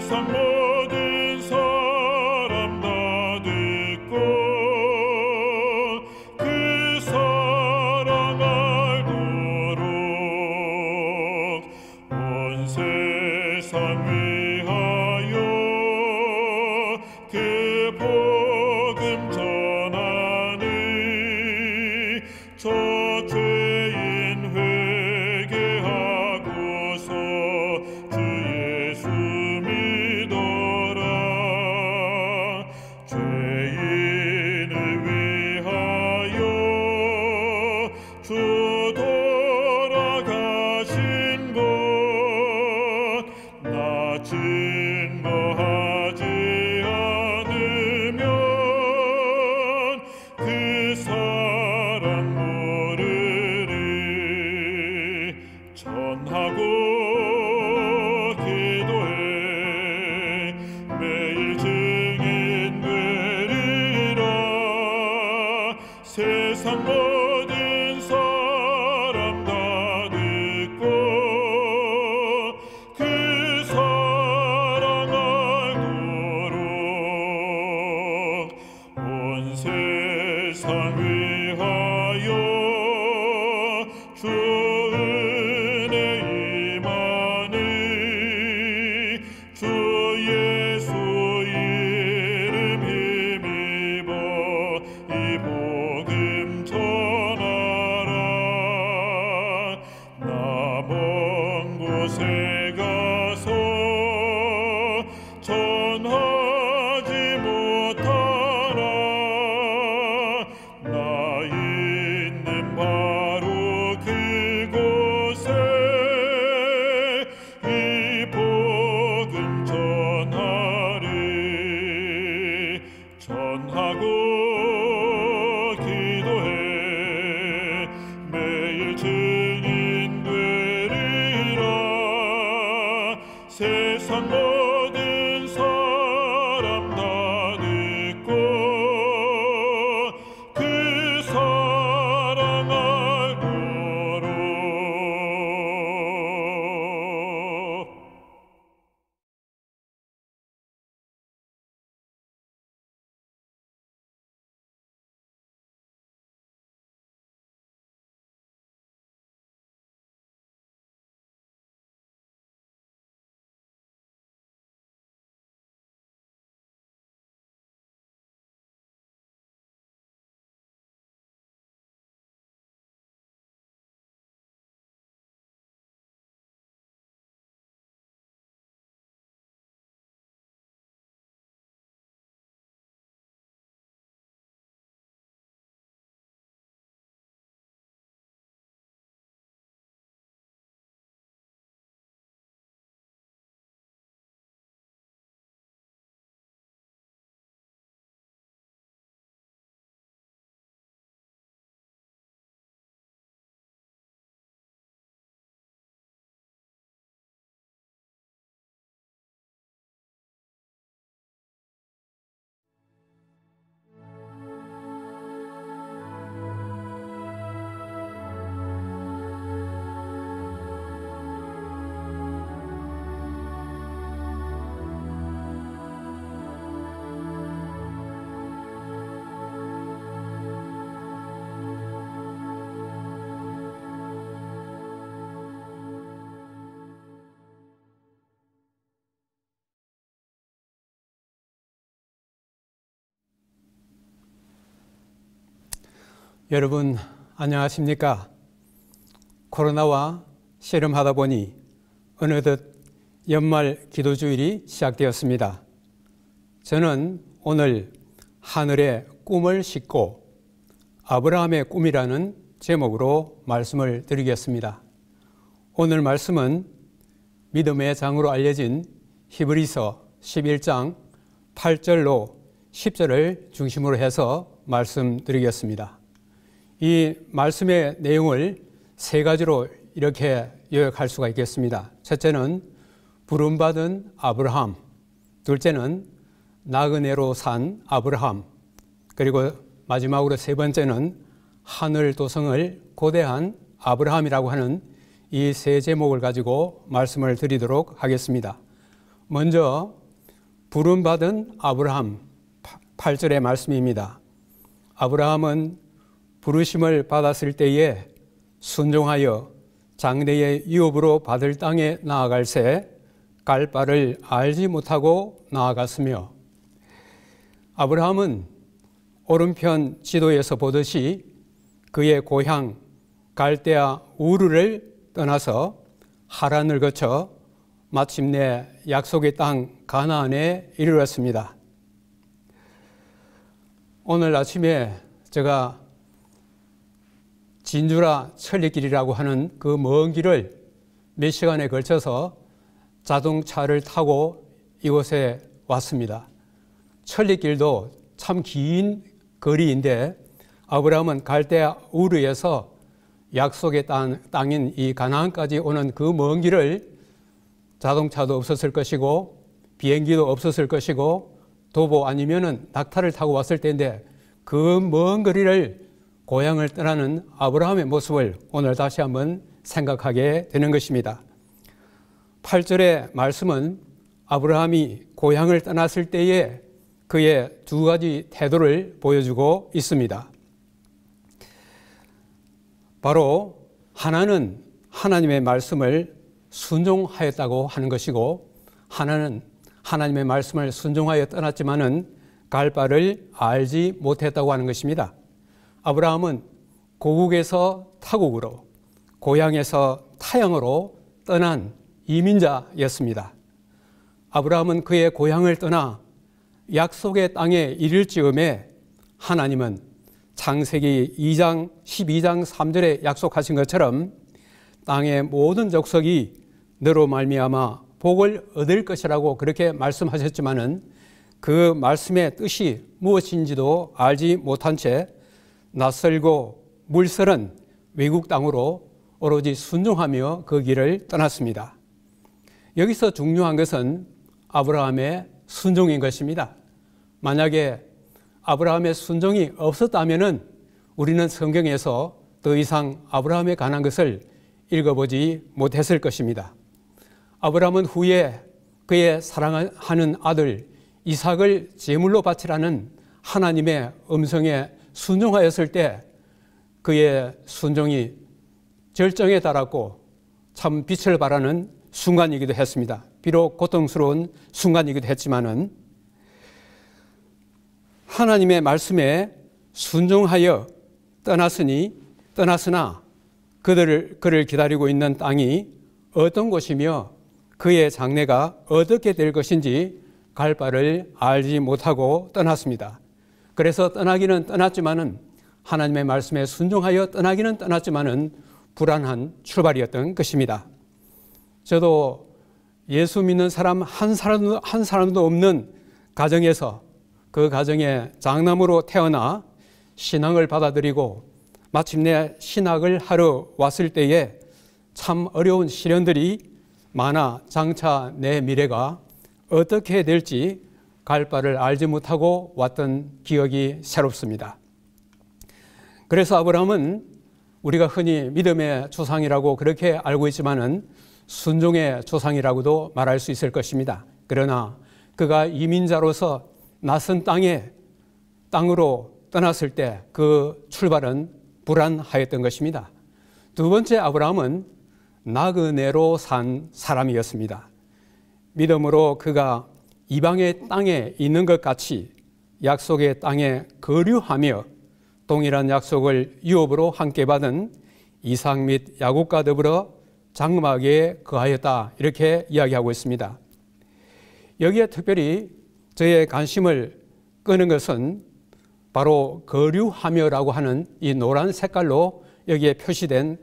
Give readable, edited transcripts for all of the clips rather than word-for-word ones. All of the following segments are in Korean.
세상 모든 사람 다 듣고 그 사랑 알도록 온 세상 위하여 그 복음 전하니 저 죄인 회개하고서 주 예수 믿어라. 죄인을 위하여 주 돌아가신 것 나 증거하지 않으면 그 사랑 모르리. 전하고 기도해 매일 증인 되리라. 세상 모든 사람 다 듣고 그 사랑 알도록 온 세상 위하여 주 은혜 임하니 주 예수 이름 힘입어 이 복음 전하라. 나 먼 곳에 가서 전하지 못하나 나 있는 바로 그곳에 이 복음 전하리. 전하고 기도해 매일 증인 되리라. 세상 모든 사람 다 듣고 그 사랑 알도록. 여러분 안녕하십니까? 코로나와 씨름하다 보니 어느덧 연말 기도주일이 시작되었습니다. 저는 오늘 하늘의 꿈을 싣고 아브라함의 꿈이라는 제목으로 말씀을 드리겠습니다. 오늘 말씀은 믿음의 장으로 알려진 히브리서 11장 8절로 10절을 중심으로 해서 말씀드리겠습니다. 이 말씀의 내용을 세 가지로 이렇게 요약할 수가 있겠습니다. 첫째는 부름받은 아브라함, 둘째는 나그네로 산 아브라함, 그리고 마지막으로 세 번째는 하늘 도성을 고대한 아브라함이라고 하는 이 세 제목을 가지고 말씀을 드리도록 하겠습니다. 먼저 부름받은 아브라함 8절의 말씀입니다. 아브라함은 부르심을 받았을 때에 순종하여 장래의 유업으로 받을 땅에 나아갈새 갈 바를 알지 못하고 나아갔으며, 아브라함은 오른편 지도에서 보듯이 그의 고향 갈대아 우르를 떠나서 하란을 거쳐 마침내 약속의 땅 가나안에 이르렀습니다. 오늘 아침에 제가 진주라 천리길이라고 하는 그 먼 길을 몇 시간에 걸쳐서 자동차를 타고 이곳에 왔습니다. 천리길도 참 긴 거리인데 아브라함은 갈대아 우르에서 약속의 땅인 이 가나안까지 오는 그 먼 길을 자동차도 없었을 것이고 비행기도 없었을 것이고 도보 아니면은 낙타를 타고 왔을 때인데 그 먼 거리를 고향을 떠나는 아브라함의 모습을 오늘 다시 한번 생각하게 되는 것입니다. 8절의 말씀은 아브라함이 고향을 떠났을 때에 그의 두 가지 태도를 보여주고 있습니다. 바로 하나는 하나님의 말씀을 순종하였다고 하는 것이고, 하나는 하나님의 말씀을 순종하여 떠났지만은 갈 바를 알지 못했다고 하는 것입니다. 아브라함은 고국에서 타국으로, 고향에서 타향으로 떠난 이민자였습니다. 아브라함은 그의 고향을 떠나 약속의 땅에 이를 즈음에 하나님은 창세기 2장 12장 3절에 약속하신 것처럼 땅의 모든 족속이 너로 말미암아 복을 얻을 것이라고 그렇게 말씀하셨지만은 그 말씀의 뜻이 무엇인지도 알지 못한 채 낯설고 물설은 외국 땅으로 오로지 순종하며 그 길을 떠났습니다. 여기서 중요한 것은 아브라함의 순종인 것입니다. 만약에 아브라함의 순종이 없었다면은 우리는 성경에서 더 이상 아브라함에 관한 것을 읽어보지 못했을 것입니다. 아브라함은 후에 그의 사랑하는 아들 이삭을 제물로 바치라는 하나님의 음성에 순종하였을 때 그의 순종이 절정에 달았고 참 빛을 발하는 순간이기도 했습니다. 비록 고통스러운 순간이기도 했지만은 하나님의 말씀에 순종하여 떠났으나 그를 기다리고 있는 땅이 어떤 곳이며 그의 장래가 어떻게 될 것인지 갈 바를 알지 못하고 떠났습니다. 그래서 떠나기는 떠났지만은 하나님의 말씀에 순종하여 떠나기는 떠났지만은 불안한 출발이었던 것입니다. 저도 예수 믿는 사람 한 사람도 없는 가정에서 그 가정에 장남으로 태어나 신앙을 받아들이고 마침내 신학을 하러 왔을 때에 참 어려운 시련들이 많아 장차 내 미래가 어떻게 될지 갈 바를 알지 못하고 왔던 기억이 새롭습니다. 그래서 아브라함은 우리가 흔히 믿음의 조상이라고 그렇게 알고 있지만은 순종의 조상이라고도 말할 수 있을 것입니다. 그러나 그가 이민자로서 낯선 땅으로 떠났을 때 그 출발은 불안하였던 것입니다. 두 번째, 아브라함은 나그네로 산 사람이었습니다. 믿음으로 그가 이방의 땅에 있는 것 같이 약속의 땅에 거류하며 동일한 약속을 유업으로 함께 받은 이삭 및 야곱과 더불어 장막에 거하였다, 이렇게 이야기하고 있습니다. 여기에 특별히 저의 관심을 끄는 것은 바로 거류하며라고 하는 이 노란 색깔로 여기에 표시된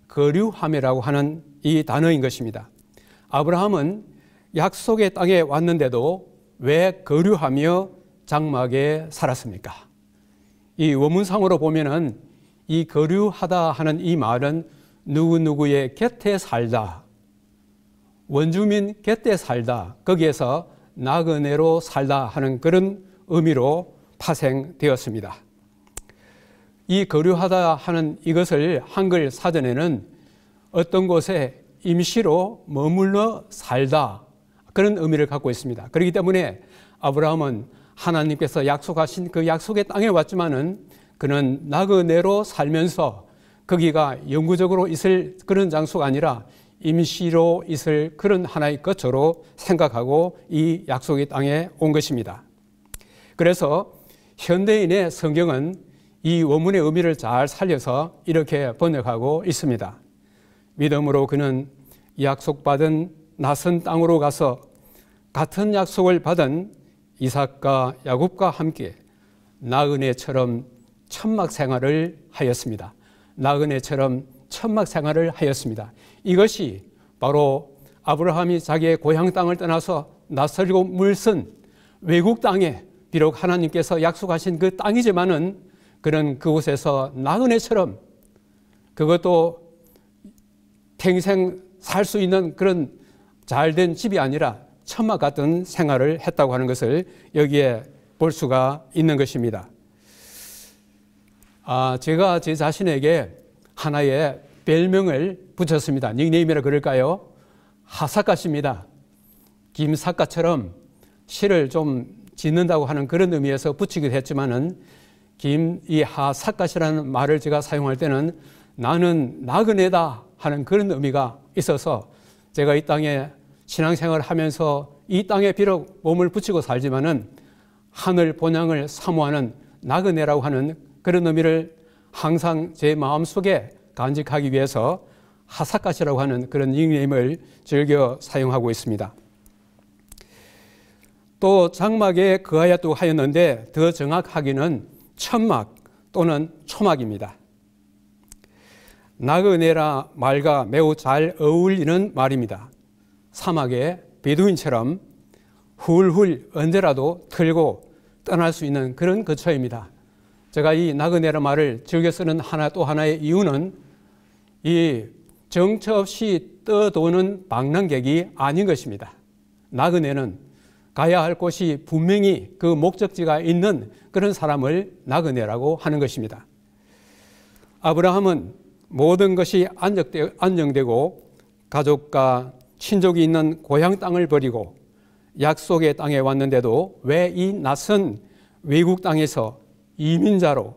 거류하며라고 하는 이 단어인 것입니다. 아브라함은 약속의 땅에 왔는데도 왜 거류하며 장막에 살았습니까? 이 원문상으로 보면은 이 거류하다 하는 이 말은 누구누구의 곁에 살다, 원주민 곁에 살다, 거기에서 나그네로 살다 하는 그런 의미로 파생되었습니다. 이 거류하다 하는 이것을 한글 사전에는 어떤 곳에 임시로 머물러 살다, 그런 의미를 갖고 있습니다. 그렇기 때문에 아브라함은 하나님께서 약속하신 그 약속의 땅에 왔지만은 그는 나그네로 살면서 거기가 영구적으로 있을 그런 장소가 아니라 임시로 있을 그런 하나의 것으로 생각하고 이 약속의 땅에 온 것입니다. 그래서 현대인의 성경은 이 원문의 의미를 잘 살려서 이렇게 번역하고 있습니다. 믿음으로 그는 약속받은 낯선 땅으로 가서 같은 약속을 받은 이삭과 야곱과 함께 나그네처럼 천막 생활을 하였습니다. 나그네처럼 천막 생활을 하였습니다. 이것이 바로 아브라함이 자기의 고향 땅을 떠나서 낯설고 물선 외국 땅에 비록 하나님께서 약속하신 그 땅이지만은 그는 그곳에서 나그네처럼 그것도 평생 살 수 있는 그런 잘된 집이 아니라 천막 같은 생활을 했다고 하는 것을 여기에 볼 수가 있는 것입니다. 제가 제 자신에게 하나의 별명을 붙였습니다. 닉네임이라 그럴까요? 하사갓입니다. 김사갓처럼 시를 좀 짓는다고 하는 그런 의미에서 붙이기도 했지만은 이 하사갓이라는 말을 제가 사용할 때는 나는 나그네다 하는 그런 의미가 있어서 제가 이 땅에 신앙생활을 하면서 이 땅에 비록 몸을 붙이고 살지만은 하늘 본향을 사모하는 나그네라고 하는 그런 의미를 항상 제 마음속에 간직하기 위해서 하사갓이라고 하는 그런 닉네임을 즐겨 사용하고 있습니다. 또 장막에 거하였다고 하였는데 더 정확하기는 천막 또는 초막입니다. 나그네라 말과 매우 잘 어울리는 말입니다. 사막에 베두인처럼 훌훌 언제라도 틀고 떠날 수 있는 그런 거처입니다. 제가 이 나그네라 말을 즐겨 쓰는 또 하나의 이유는 이 정처 없이 떠도는 방랑객이 아닌 것입니다. 나그네는 가야 할 곳이 분명히 그 목적지가 있는 그런 사람을 나그네라고 하는 것입니다. 아브라함은 모든 것이 안정되고 가족과 친족이 있는 고향 땅을 버리고 약속의 땅에 왔는데도 왜 이 낯선 외국 땅에서 이민자로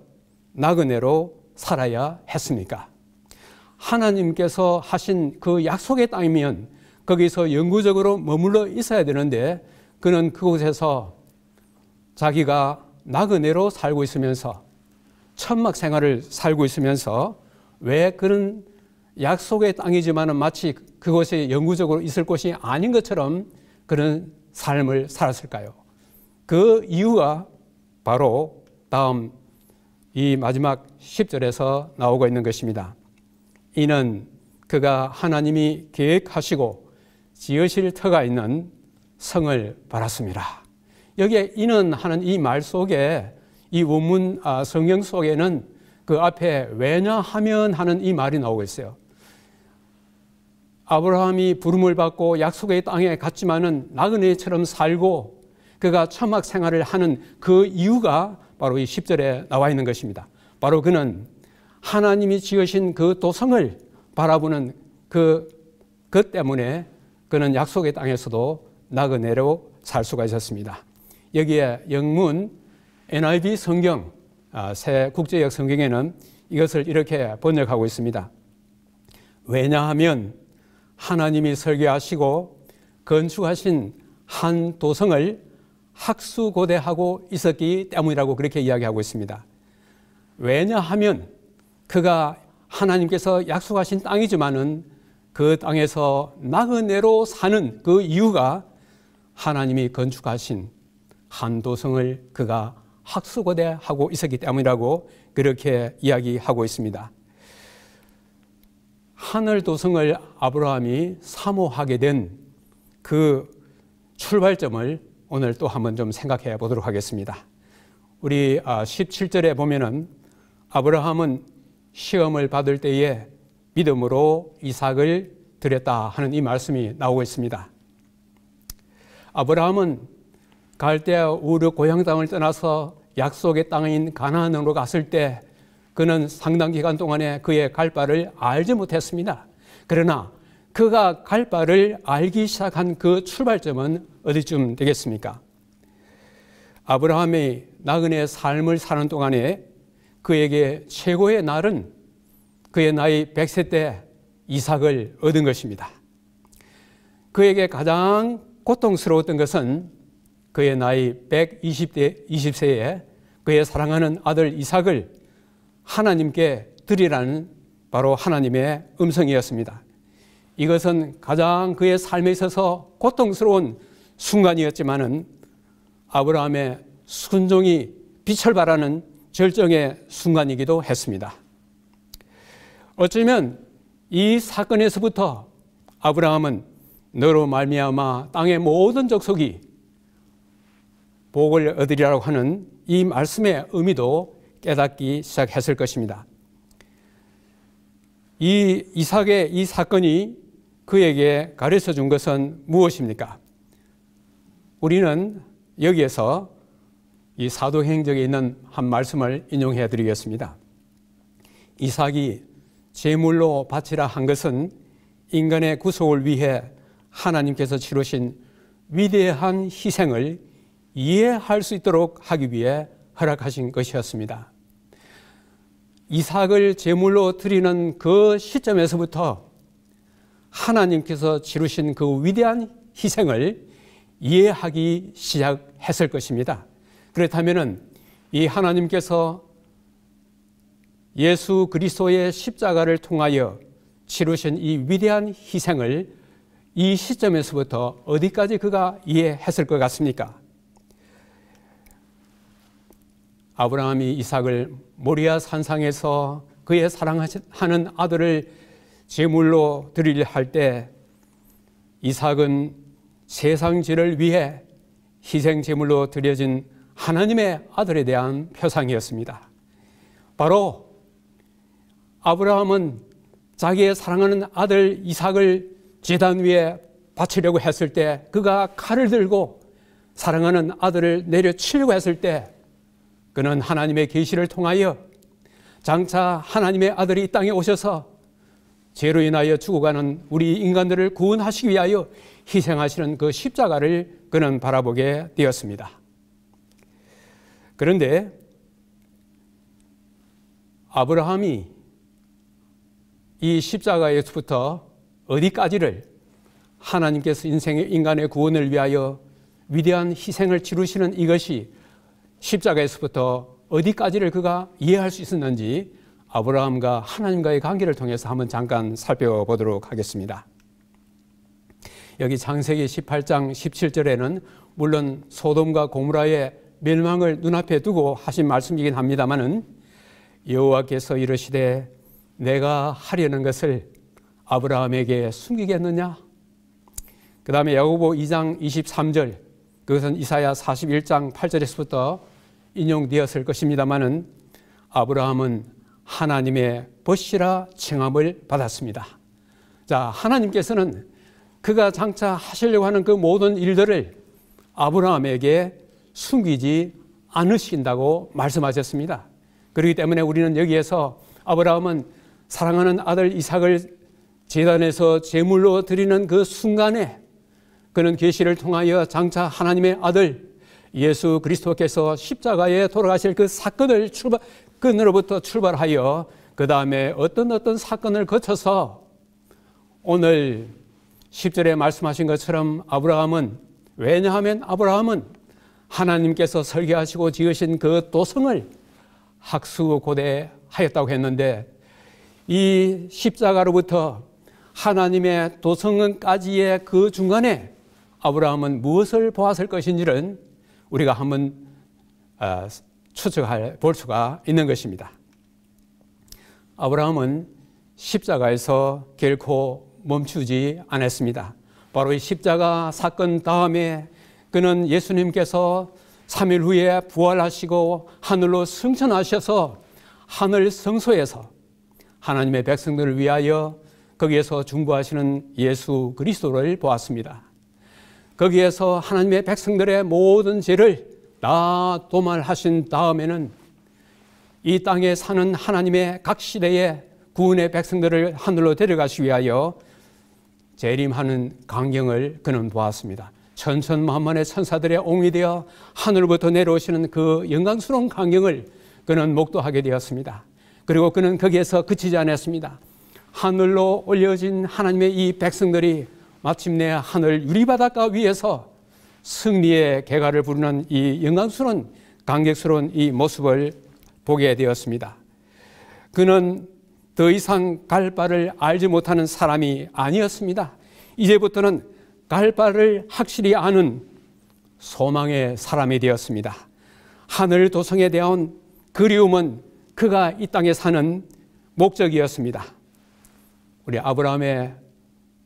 나그네로 살아야 했습니까? 하나님께서 하신 그 약속의 땅이면 거기서 영구적으로 머물러 있어야 되는데 그는 그곳에서 자기가 나그네로 살고 있으면서 천막 생활을 살고 있으면서 왜 그런 약속의 땅이지만은 마치 그곳에 영구적으로 있을 곳이 아닌 것처럼 그런 삶을 살았을까요? 그 이유가 바로 다음 이 마지막 10절에서 나오고 있는 것입니다. 이는 그가 하나님이 계획하시고 지으실 터가 있는 성을 바랐습니다. 여기에 이는 하는 이 말 속에 이 원문 성경 속에는 그 앞에 왜냐하면 하는 이 말이 나오고 있어요. 아브라함이 부름을 받고 약속의 땅에 갔지만은 나그네처럼 살고 그가 천막 생활을 하는 그 이유가 바로 이 10절에 나와 있는 것입니다. 바로 그는 하나님이 지으신 그 도성을 바라보는 그 때문에 그는 약속의 땅에서도 나그네로 살 수가 있었습니다. 여기에 영문 NIV 성경, 새 국제역 성경에는 이것을 이렇게 번역하고 있습니다. 왜냐하면 하나님이 설계하시고 건축하신 한 도성을 학수고대하고 있었기 때문이라고 그렇게 이야기하고 있습니다. 왜냐하면 그가 하나님께서 약속하신 땅이지만은 그 땅에서 나그네로 사는 그 이유가 하나님이 건축하신 한 도성을 그가 학수고대하고 있었기 때문이라고 그렇게 이야기하고 있습니다. 하늘 도성을 아브라함이 사모하게 된 그 출발점을 오늘 또 한번 좀 생각해 보도록 하겠습니다. 우리 17절에 보면은 아브라함은 시험을 받을 때에 믿음으로 이삭을 드렸다 하는 이 말씀이 나오고 있습니다. 아브라함은 갈대아 우르 고향 땅을 떠나서 약속의 땅인 가나안으로 갔을 때 그는 상당 기간 동안에 그의 갈 바를 알지 못했습니다. 그러나 그가 갈 바를 알기 시작한 그 출발점은 어디쯤 되겠습니까? 아브라함이 나그네 삶을 사는 동안에 그에게 최고의 날은 그의 나이 100세 때 이삭을 얻은 것입니다. 그에게 가장 고통스러웠던 것은 그의 나이 120세에 그의 사랑하는 아들 이삭을 하나님께 드리라는 바로 하나님의 음성이었습니다. 이것은 가장 그의 삶에 있어서 고통스러운 순간이었지만은 아브라함의 순종이 빛을 발하는 절정의 순간이기도 했습니다. 어쩌면 이 사건에서부터 아브라함은 너로 말미암아 땅의 모든 족속이 복을 얻으리라고 하는 이 말씀의 의미도 깨닫기 시작했을 것입니다. 이 이삭의 이 사건이 그에게 가르쳐 준 것은 무엇입니까? 우리는 여기에서 이 사도행전에 있는 한 말씀을 인용해 드리겠습니다. 이삭이 제물로 바치라 한 것은 인간의 구속을 위해 하나님께서 치르신 위대한 희생을 이해할 수 있도록 하기 위해 허락하신 것이었습니다. 이삭을 제물로 드리는 그 시점에서부터 하나님께서 치르신 그 위대한 희생을 이해하기 시작했을 것입니다. 그렇다면 이 하나님께서 예수 그리스도의 십자가를 통하여 치르신 이 위대한 희생을 이 시점에서부터 어디까지 그가 이해했을 것 같습니까? 아브라함이 이삭을 모리아 산상에서 그의 사랑하는 아들을 제물로 드리려 할 때 이삭은 세상죄를 위해 희생 제물로 드려진 하나님의 아들에 대한 표상이었습니다. 바로 아브라함은 자기의 사랑하는 아들 이삭을 제단 위에 바치려고 했을 때 그가 칼을 들고 사랑하는 아들을 내려치려고 했을 때 그는 하나님의 계시를 통하여 장차 하나님의 아들이 이 땅에 오셔서 죄로 인하여 죽어가는 우리 인간들을 구원하시기 위하여 희생하시는 그 십자가를 그는 바라보게 되었습니다. 그런데 아브라함이 이 십자가에서부터 어디까지를 하나님께서 인간의 구원을 위하여 위대한 희생을 치르시는 이것이 십자가에서부터 어디까지를 그가 이해할 수 있었는지 아브라함과 하나님과의 관계를 통해서 한번 잠깐 살펴보도록 하겠습니다. 여기 창세기 18장 17절에는 물론 소돔과 고모라의 멸망을 눈앞에 두고 하신 말씀이긴 합니다마는 여호와께서 이르시되 내가 하려는 것을 아브라함에게 숨기겠느냐? 그 다음에 야고보 2장 23절, 그것은 이사야 41장 8절에서부터 인용되었을 것입니다마는 아브라함은 하나님의 벗이라 칭함을 받았습니다. 자, 하나님께서는 그가 장차 하시려고 하는 그 모든 일들을 아브라함에게 숨기지 않으신다고 말씀하셨습니다. 그렇기 때문에 우리는 여기에서 아브라함은 사랑하는 아들 이삭을 제단에서 제물로 드리는 그 순간에 그는 계시를 통하여 장차 하나님의 아들 예수 그리스도께서 십자가에 돌아가실 그 사건을 그로부터 출발하여 그 다음에 어떤 사건을 거쳐서 오늘 10절에 말씀하신 것처럼 아브라함은, 왜냐하면 아브라함은 하나님께서 설계하시고 지으신 그 도성을 학수고대하였다고 했는데 이 십자가로부터 하나님의 도성까지의 그 중간에 아브라함은 무엇을 보았을 것인지는 우리가 한번 볼 수가 있는 것입니다. 아브라함은 십자가에서 결코 멈추지 않았습니다. 바로 이 십자가 사건 다음에 그는 예수님께서 3일 후에 부활하시고 하늘로 승천하셔서 하늘 성소에서 하나님의 백성들을 위하여 거기에서 중보하시는 예수 그리스도를 보았습니다. 거기에서 하나님의 백성들의 모든 죄를 다 도말하신 다음에는 이 땅에 사는 하나님의 각 시대의 구원의 백성들을 하늘로 데려가시기 위하여 재림하는 광경을 그는 보았습니다. 천천만만의 천사들의 옹이 되어 하늘부터 내려오시는 그 영광스러운 광경을 그는 목도하게 되었습니다. 그리고 그는 거기에서 그치지 않았습니다. 하늘로 올려진 하나님의 이 백성들이 마침내 하늘 유리바닷가 위에서 승리의 개가를 부르는 이 영광스러운 감격스러운 이 모습을 보게 되었습니다. 그는 더 이상 갈 바를 알지 못하는 사람이 아니었습니다. 이제부터는 갈 바를 확실히 아는 소망의 사람이 되었습니다. 하늘 도성에 대한 그리움은 그가 이 땅에 사는 목적이었습니다. 우리 아브라함의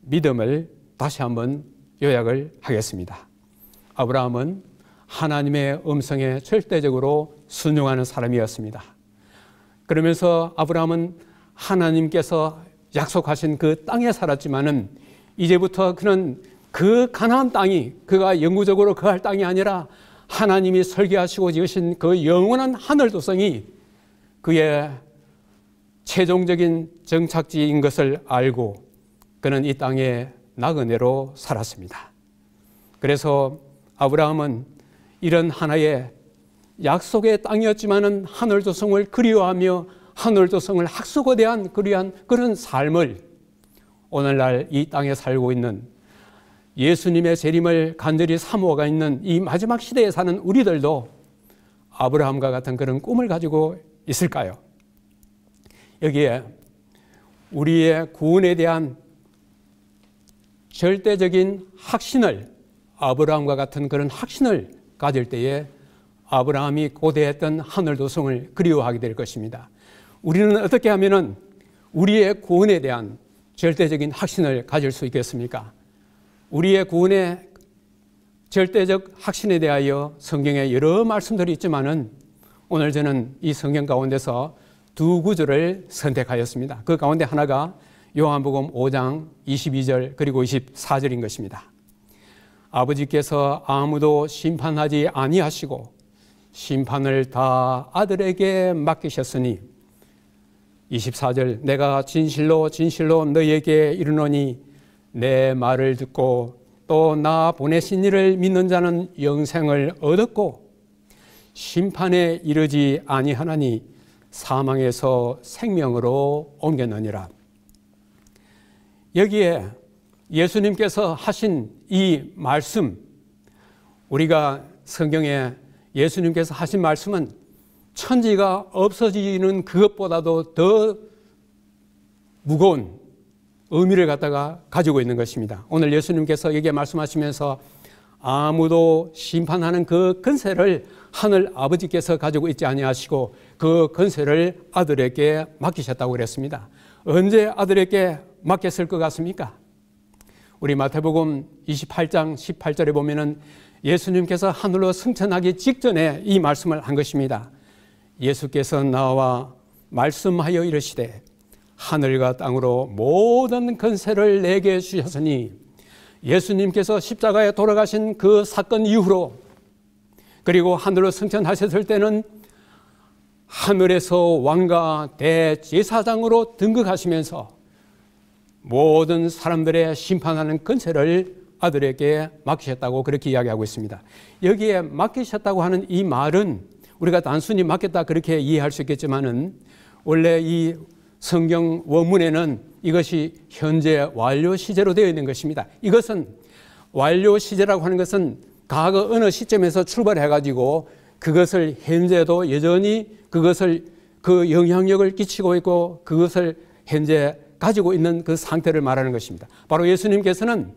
믿음을 다시 한번 요약을 하겠습니다. 아브라함은 하나님의 음성에 절대적으로 순종하는 사람이었습니다. 그러면서 아브라함은 하나님께서 약속하신 그 땅에 살았지만은 이제부터 그는 그 가나안 땅이 그가 영구적으로 거할 땅이 아니라 하나님이 설계하시고 지으신 그 영원한 하늘 도성이 그의 최종적인 정착지인 것을 알고 그는 이 땅에 나그네로 살았습니다. 그래서 아브라함은 이런 하나의 약속의 땅이었지만은 하늘 도성을 그리워하며 하늘 도성을 학수고대한 그런 삶을 오늘날 이 땅에 살고 있는 예수님의 재림을 간절히 사모가 있는 이 마지막 시대에 사는 우리들도 아브라함과 같은 그런 꿈을 가지고 있을까요? 여기에 우리의 구원에 대한 절대적인 확신을 아브라함과 같은 그런 확신을 가질 때에 아브라함이 고대했던 하늘 도성을 그리워하게 될 것입니다. 우리는 어떻게 하면은 우리의 구원에 대한 절대적인 확신을 가질 수 있겠습니까? 우리의 구원의 절대적 확신에 대하여 성경에 여러 말씀들이 있지만은 오늘 저는 이 성경 가운데서 두 구절을 선택하였습니다. 그 가운데 하나가 요한복음 5장 22절 그리고 24절인 것입니다. 아버지께서 아무도 심판하지 아니하시고 심판을 다 아들에게 맡기셨으니 24절 내가 진실로 진실로 너희에게 이르노니 내 말을 듣고 또 나 보내신 이를 믿는 자는 영생을 얻었고 심판에 이르지 아니하나니 사망에서 생명으로 옮겼느니라. 여기에 예수님께서 하신 이 말씀, 우리가 성경에 예수님께서 하신 말씀은 천지가 없어지는 그것보다도 더 무거운 의미를 갖다가 가지고 있는 것입니다. 오늘 예수님께서 여기에 말씀하시면서 아무도 심판하는 그 권세를 하늘 아버지께서 가지고 있지 아니하시고 그 권세를 아들에게 맡기셨다고 그랬습니다. 언제 아들에게 맡겼을 것 같습니까? 우리 마태복음 28장 18절에 보면은 예수님께서 하늘로 승천하기 직전에 이 말씀을 한 것입니다. 예수께서 나와 말씀하여 이르시되 하늘과 땅으로 모든 권세를 내게 주셨으니 예수님께서 십자가에 돌아가신 그 사건 이후로 그리고 하늘로 승천하셨을 때는 하늘에서 왕과 대제사장으로 등극하시면서 모든 사람들의 심판하는 권세를 아들에게 맡기셨다고 그렇게 이야기하고 있습니다. 여기에 맡기셨다고 하는 이 말은 우리가 단순히 맡겼다 그렇게 이해할 수 있겠지만은 원래 이 성경 원문에는 이것이 현재 완료 시제로 되어 있는 것입니다. 이것은 완료 시제라고 하는 것은 과거 어느 시점에서 출발해 가지고 그것을 현재도 여전히 그것을 그 영향력을 끼치고 있고 그것을 현재 가지고 있는 그 상태를 말하는 것입니다. 바로 예수님께서는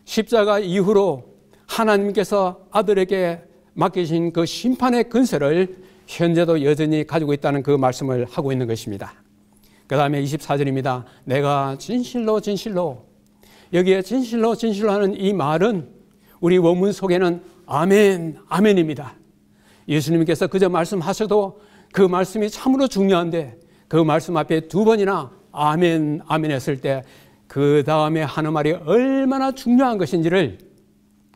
십자가 이후로 하나님께서 아들에게 맡기신 그 심판의 권세를 현재도 여전히 가지고 있다는 그 말씀을 하고 있는 것입니다. 그 다음에 24절입니다. 내가 진실로 진실로, 여기에 진실로 진실로 하는 이 말은 우리 원문 속에는 아멘, 아멘입니다. 예수님께서 그저 말씀하셔도 그 말씀이 참으로 중요한데 그 말씀 앞에 두 번이나 아멘, 아멘 했을 때 그 다음에 하는 말이 얼마나 중요한 것인지를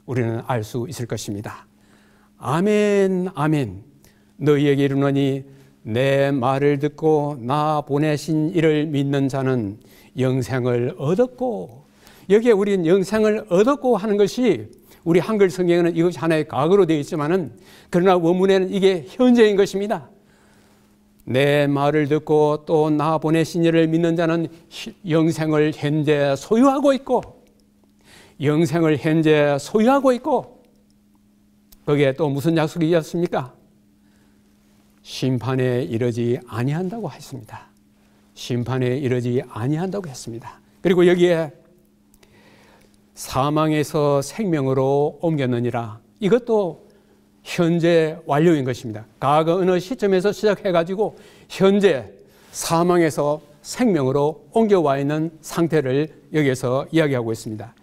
우리는 알 수 있을 것입니다. 아멘, 아멘. 너희에게 이르노니 내 말을 듣고 나 보내신 이를 믿는 자는 영생을 얻었고 여기에 우리는 영생을 얻었고 하는 것이 우리 한글 성경에는 이것이 하나의 과거로 되어 있지만은 그러나 원문에는 이게 현재인 것입니다. 내 말을 듣고 또 나 보내신 이를 믿는 자는 영생을 현재 소유하고 있고, 영생을 현재 소유하고 있고, 거기에 또 무슨 약속이 있었습니까? 심판에 이르지 아니한다고 했습니다. 심판에 이르지 아니한다고 했습니다. 그리고 여기에 사망에서 생명으로 옮겼느니라, 이것도 현재 완료인 것입니다. 과거 어느 시점에서 시작해가지고 현재 사망에서 생명으로 옮겨와 있는 상태를 여기에서 이야기하고 있습니다.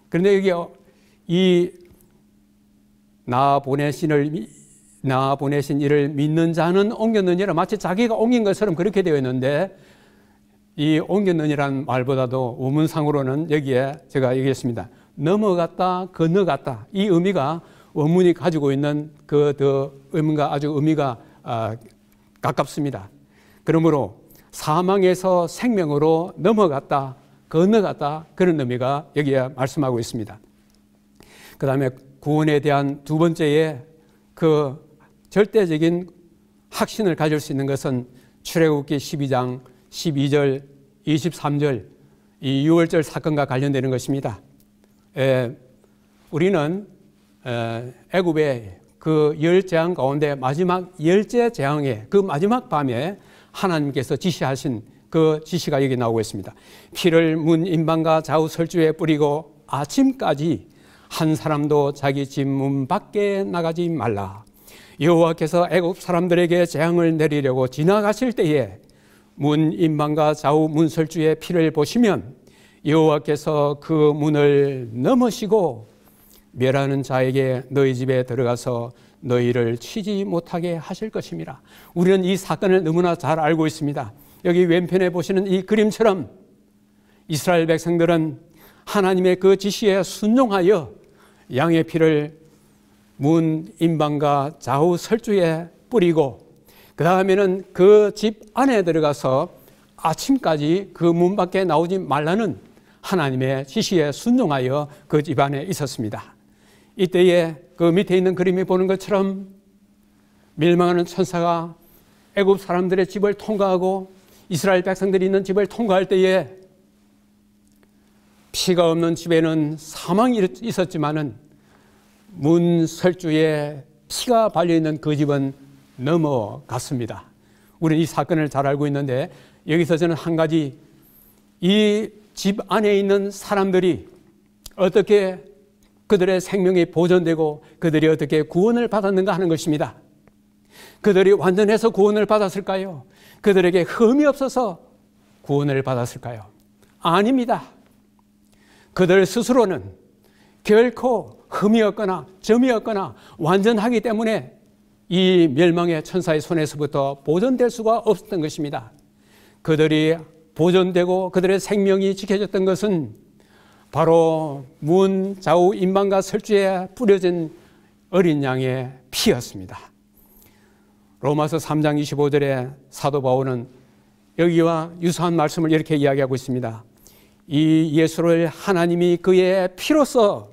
그런데 여기 나 보내신 이를 믿는 자는 옮겼느니라, 마치 자기가 옮긴 것처럼 그렇게 되어 있는데, 이 옮겼느니라는 말보다도 원문상으로는 여기에 제가 얘기했습니다. 넘어갔다, 건너갔다. 이 의미가 원문이 가지고 있는 그 의미가 아주 의미가 가깝습니다. 그러므로 사망에서 생명으로 넘어갔다, 건너갔다, 그런 의미가 여기에 말씀하고 있습니다. 그 다음에 구원에 대한 두 번째의 그 절대적인 확신을 가질 수 있는 것은 출애굽기 12장 12절, 23절 이 6월절 사건과 관련되는 것입니다. 우리는 애굽의 그 10재앙 가운데 마지막 10째 재앙의 그 마지막 밤에 하나님께서 지시하신 그 지시가 여기 나오고 있습니다. 피를 문 임방과 좌우 설주에 뿌리고 아침까지 한 사람도 자기 집 문 밖에 나가지 말라. 여호와께서 애굽 사람들에게 재앙을 내리려고 지나가실 때에 문 임방과 좌우 문 설주의 피를 보시면 여호와께서 그 문을 넘으시고 멸하는 자에게 너희 집에 들어가서 너희를 치지 못하게 하실 것입니다. 우리는 이 사건을 너무나 잘 알고 있습니다. 여기 왼편에 보시는 이 그림처럼 이스라엘 백성들은 하나님의 그 지시에 순종하여 양의 피를 문 임방과 좌우 설주에 뿌리고 그 다음에는 그 집 안에 들어가서 아침까지 그 문 밖에 나오지 말라는 하나님의 지시에 순종하여 그 집 안에 있었습니다. 이때에 그 밑에 있는 그림이 보는 것처럼 멸망하는 천사가 애굽 사람들의 집을 통과하고 이스라엘 백성들이 있는 집을 통과할 때에 피가 없는 집에는 사망이 있었지만은 문 설주에 피가 발려있는 그 집은 넘어갔습니다. 우리는 이 사건을 잘 알고 있는데 여기서 저는 한 가지 이 집 안에 있는 사람들이 어떻게 그들의 생명이 보존되고 그들이 어떻게 구원을 받았는가 하는 것입니다. 그들이 완전해서 구원을 받았을까요? 그들에게 흠이 없어서 구원을 받았을까요? 아닙니다. 그들 스스로는 결코 흠이 없거나 점이 없거나 완전하기 때문에 이 멸망의 천사의 손에서부터 보존될 수가 없었던 것입니다. 그들이 보존되고 그들의 생명이 지켜졌던 것은 바로 문 좌우 임방과 설주에 뿌려진 어린 양의 피였습니다. 로마서 3장 25절에 사도 바울은 여기와 유사한 말씀을 이렇게 이야기하고 있습니다. 이 예수를 하나님이 그의 피로써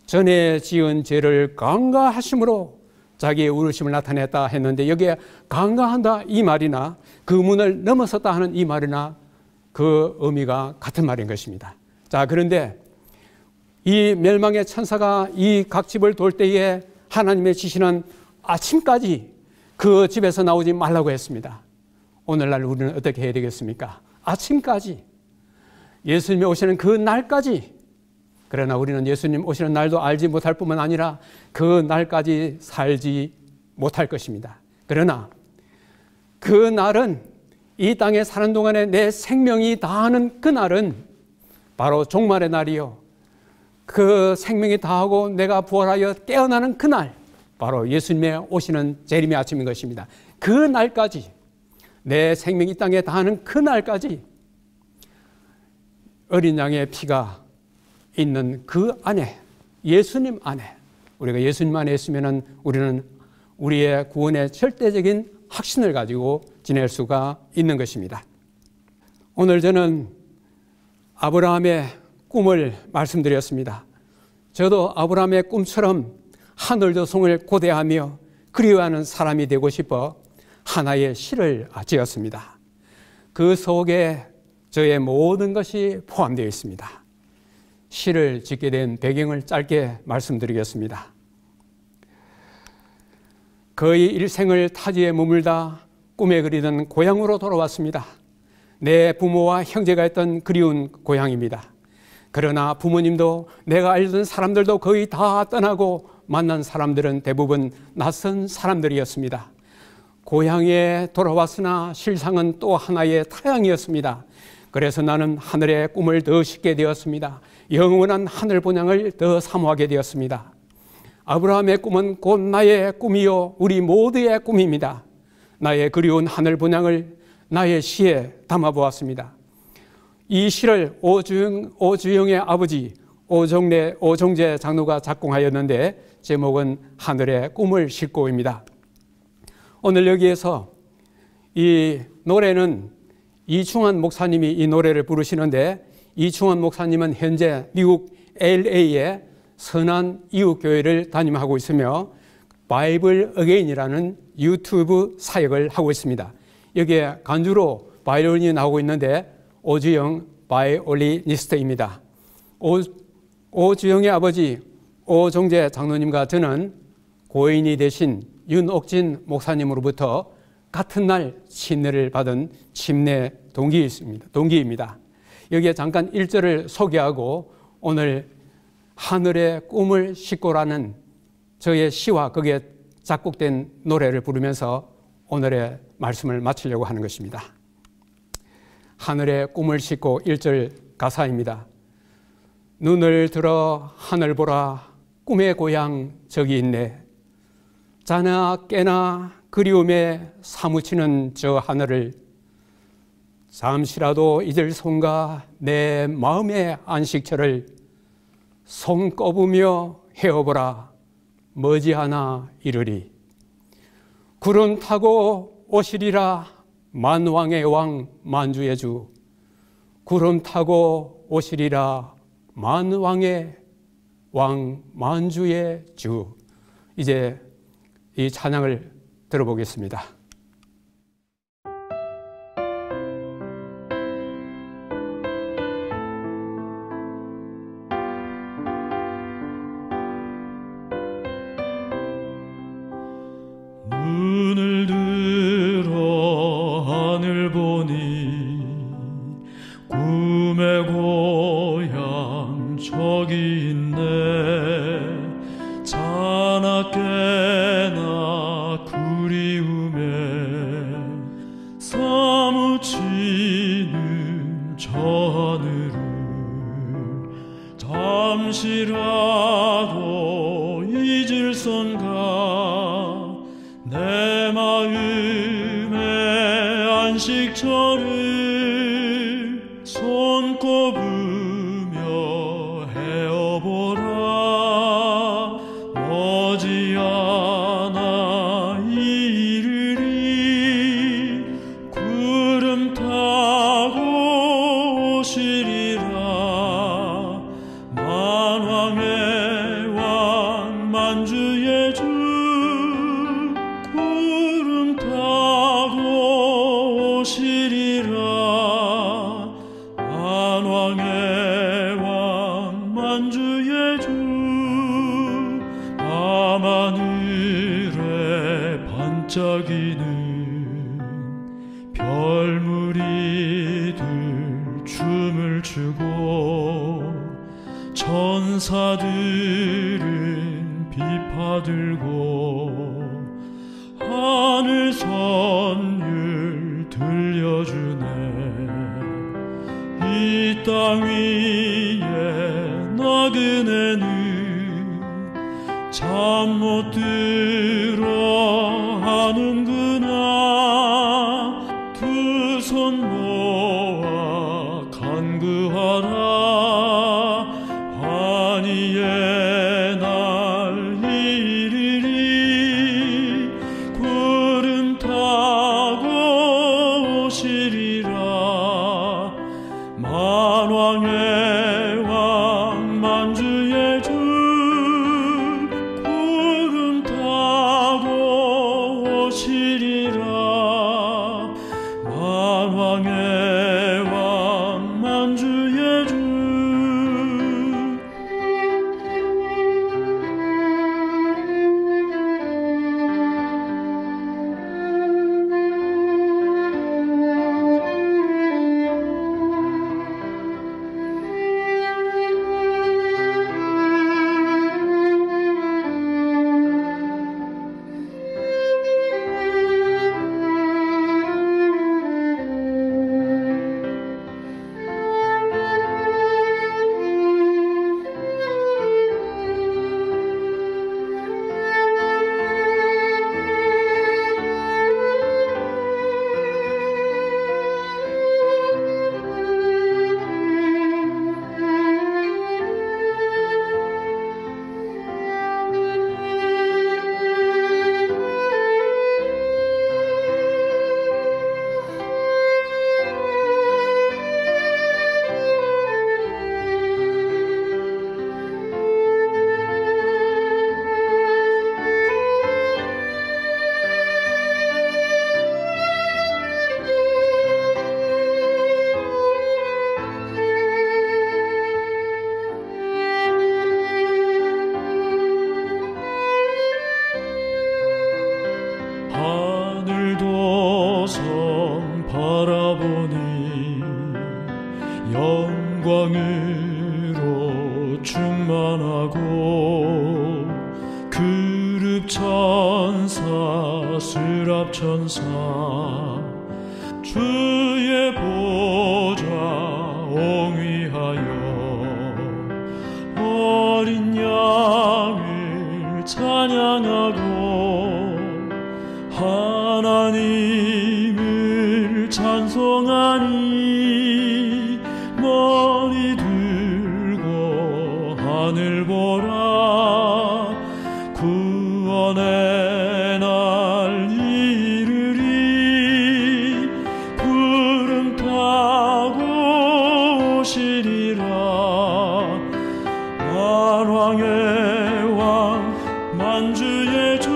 전에 지은 죄를 강가하심으로 자기의 의로우심을 나타냈다 했는데 여기에 강가한다 이 말이나 그 문을 넘어섰다 하는 이 말이나 그 의미가 같은 말인 것입니다. 자, 그런데 이 멸망의 천사가 이 각 집을 돌 때에 하나님의 지시는 아침까지 그 집에서 나오지 말라고 했습니다. 오늘날 우리는 어떻게 해야 되겠습니까? 아침까지 예수님이 오시는 그 날까지. 그러나 우리는 예수님 오시는 날도 알지 못할 뿐만 아니라 그 날까지 살지 못할 것입니다. 그러나 그 날은 이 땅에 사는 동안에 내 생명이 다하는 그 날은 바로 종말의 날이요. 그 생명이 다하고 내가 부활하여 깨어나는 그 날, 바로 예수님의 오시는 재림의 아침인 것입니다. 그 날까지, 내 생명이 이 땅에 다하는 그 날까지 어린 양의 피가 있는 그 안에, 예수님 안에, 우리가 예수님 안에 있으면 우리는 우리의 구원의 절대적인 확신을 가지고 지낼 수가 있는 것입니다. 오늘 저는 아브라함의 꿈을 말씀드렸습니다. 저도 아브라함의 꿈처럼 하늘 조성을 고대하며 그리워하는 사람이 되고 싶어 하나의 시를 지었습니다. 그 속에 저의 모든 것이 포함되어 있습니다. 시를 짓게 된 배경을 짧게 말씀드리겠습니다. 거의 일생을 타지에 머물다 꿈에 그리던 고향으로 돌아왔습니다. 내 부모와 형제가 있던 그리운 고향입니다. 그러나 부모님도 내가 알던 사람들도 거의 다 떠나고 만난 사람들은 대부분 낯선 사람들이었습니다. 고향에 돌아왔으나 실상은 또 하나의 타향이었습니다. 그래서 나는 하늘의 꿈을 더 싣게 되었습니다. 영원한 하늘 본향을 더 사모하게 되었습니다. 아브라함의 꿈은 곧 나의 꿈이요 우리 모두의 꿈입니다. 나의 그리운 하늘 본향을 나의 시에 담아보았습니다. 이 시를 오주영의 아버지 오정재 장로가 작곡하였는데 제목은 하늘의 꿈을 싣고입니다. 오늘 여기에서 이 노래는 이충환 목사님이 이 노래를 부르시는데, 이충환 목사님은 현재 미국 LA의 선한 이웃교회를 담임하고 있으며 바이블 어게인이라는 유튜브 사역을 하고 있습니다. 여기에 간주로 바이올린이 나오고 있는데 오주영 바이올리니스트입니다. 오주영의 아버지 오정재 장로님과 저는 고인이 되신 윤옥진 목사님으로부터 같은 날 침례를 받은 침례 동기입니다. 여기에 잠깐 1절을 소개하고 오늘 하늘의 꿈을 싣고라는 저의 시와 거기에 작곡된 노래를 부르면서 오늘의 말씀을 마치려고 하는 것입니다. 하늘의 꿈을 싣고 1절 가사입니다. 눈을 들어 하늘 보라 꿈의 고향 저기 있네. 자나 깨나 그리움에 사무치는 저 하늘을 잠시라도 잊을 손과 내 마음의 안식처를 손 꼽으며 헤어보라 머지않아 이르리. 구름 타고 오시리라 만왕의 왕 만주의 주. 구름 타고 오시리라 만왕의 왕 만주의 주. 이제 이 찬양을 들어보겠습니다. 눈을 들어 하늘 보니 꿈의 고향 저기 있네. 자나 깨나 그리움에 사무치는 저 하늘을 잠시라도 잊을 son가 내 마음의 안식처를 손꼽으며 헤어보라 머지않아 이르리. 구름 타고 오시리라 만왕의 왕 만주의 주. 구름 타고 오시리라 만왕의 왕 만주의 주. 밤하늘에 반짝이는 별무리들 춤을 추고 천사들은 비파 들고 하늘 선율 들려주네. 이 땅 위에 나그네는 잠 못 들어 하는구나. 두 손 모아 간구하라 환희의 날 이르리. 구름 타고 오시리라 만왕의 왕 천사 스랍천사 주의 보좌 옹위하여 어린 양을 찬양하고 하나님을 찬송하니 머리 들고 하늘 보라 구원의 날 이르리 구름 타고 오시리라 만왕의 왕 만주의 주